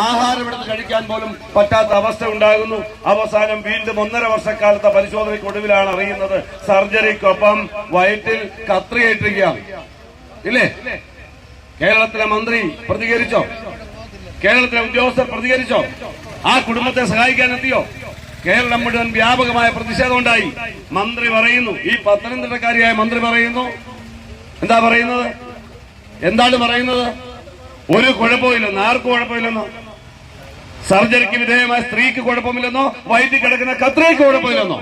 ആഹാരം എടുത്ത് കഴിക്കാൻ പോലും പറ്റാത്ത അവസ്ഥ ഉണ്ടാകുന്നു. അവസാനം വീണ്ടും 1.5 വർഷക്കാലത്തെ പരിശോധനയ്ക്കൊടുവിലാണ് അറിയുന്നത് സർജറിക്കൊപ്പം വയറ്റിൽ കത്രിയേറ്റിരിക്കുകയാണ്. ഇല്ലേ? കേരളത്തിലെ മന്ത്രി പ്രതികരിച്ചോ? കേരളത്തിലെ ഉദ്യോഗസ്ഥർ പ്രതികരിച്ചോ? ആ കുടുംബത്തെ സഹായിക്കാൻ എത്തിയോ? കേരളം മുഴുവൻ വ്യാപകമായ പ്രതിഷേധം ഉണ്ടായി. മന്ത്രി പറയുന്നു, ഈ പത്തനംതിട്ടക്കാരിയായ മന്ത്രി പറയുന്നു, എന്താ പറയുന്നത്? എന്താണ് പറയുന്നത്? ഒരു കുഴപ്പമില്ലെന്നോ, ആർക്കും കുഴപ്പമില്ലെന്നോ, സർജറിക്ക് വിധേയമായ സ്ത്രീക്ക് കുഴപ്പമില്ലെന്നോ, വയറ്റിൽ കിടക്കുന്ന കത്രിയയ്ക്ക് കുഴപ്പമില്ലെന്നോ?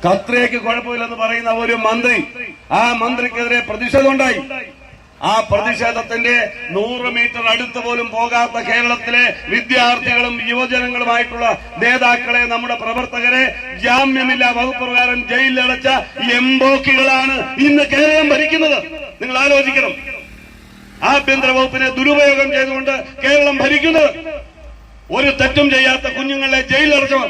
കത്രിയയ്ക്ക് കുഴപ്പമില്ലെന്ന് പറയുന്ന ഒരു മന്ത്രി, ആ മന്ത്രിക്കെതിരെ പ്രതിഷേധം ഉണ്ടായി. ആ പ്രതിഷേധത്തിന്റെ 100 മീറ്റർ അടുത്ത് പോലും പോകാത്ത കേരളത്തിലെ വിദ്യാർത്ഥികളും യുവജനങ്ങളുമായിട്ടുള്ള നേതാക്കളെ, നമ്മുടെ പ്രവർത്തകരെ ജാമ്യമില്ലാ വകുപ്പ് പ്രകാരം ജയിലിലടച്ച എംബോക്കികളാണ് ഇന്ന് കേരളം ഭരിക്കുന്നത്. നിങ്ങൾ ആലോചിക്കണം. ആഭ്യന്തര വകുപ്പിനെ ദുരുപയോഗം ചെയ്തുകൊണ്ട് കേരളം ഭരിക്കുന്നത്. ഒരു തെറ്റും ചെയ്യാത്ത കുഞ്ഞുങ്ങളെ ജയിലിലടച്ചവർ.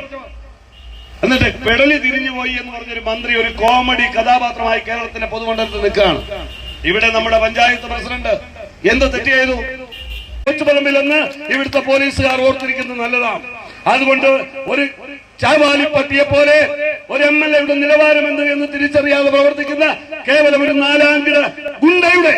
എന്നിട്ട് പെടലി തിരിഞ്ഞുപോയി എന്ന് പറഞ്ഞൊരു മന്ത്രി ഒരു കോമഡി കഥാപാത്രമായി കേരളത്തിന്റെ പൊതുമണ്ഡലത്തിൽ നിൽക്കുകയാണ്. ഇവിടെ നമ്മുടെ പഞ്ചായത്ത് പ്രസിഡന്റ് എന്ത് തെറ്റ് ചെയ്തു? കൊച്ചുപറമ്പിലെന്ന് ഇവിടുത്തെ പോലീസുകാർ ഓർത്തിരിക്കുന്നത് നല്ലതാണ്. അതുകൊണ്ട് ഒരു ചാവാലിപ്പട്ടിയെ പോലെ ഒരു MLA-യുടെ നിലവാരം എന്ത് എന്ന് തിരിച്ചറിയാതെ പ്രവർത്തിക്കുന്ന കേവലം ഒരു 4-അംഗ ഗുണ്ടയുടെ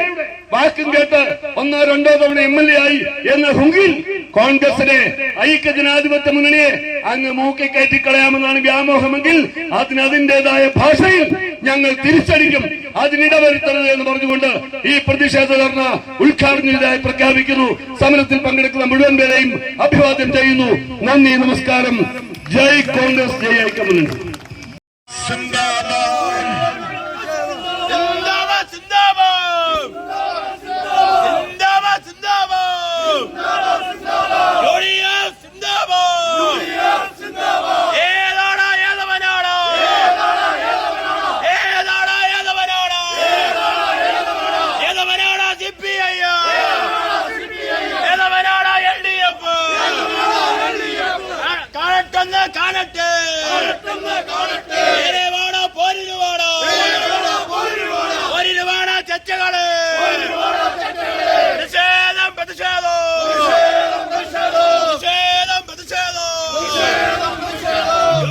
വാക്കും കേട്ട് 1-2 തവണ MLA ആയി എന്ന ഹുങ്കിൽ കോൺഗ്രസിനെ, ഐക്യജനാധിപത്യ മുന്നണിയെ അങ്ങ് മൂക്കി കയറ്റിക്കളയാമെന്നാണ് വ്യാമോഹമെങ്കിൽ അതിനതിന്റേതായ ഭാഷയിൽ ഞങ്ങൾ തിരിച്ചടിക്കും. അതിനിടവരുത്തരുത് എന്ന് പറഞ്ഞുകൊണ്ട് ഈ പ്രതിഷേധ ധർണ്ണ ഉദ്ഘാടനത്തിനായി പ്രഖ്യാപിക്കുന്നു. സമരത്തിൽ പങ്കെടുക്കുന്ന മുഴുവൻ പേരെയും അഭിവാദ്യം ചെയ്യുന്നു. നന്ദി, നമസ്കാരം. ജയ് കോൺഗ്രസ്, ജയ് ഐക്യമുന്നണി. ചർച്ചകള്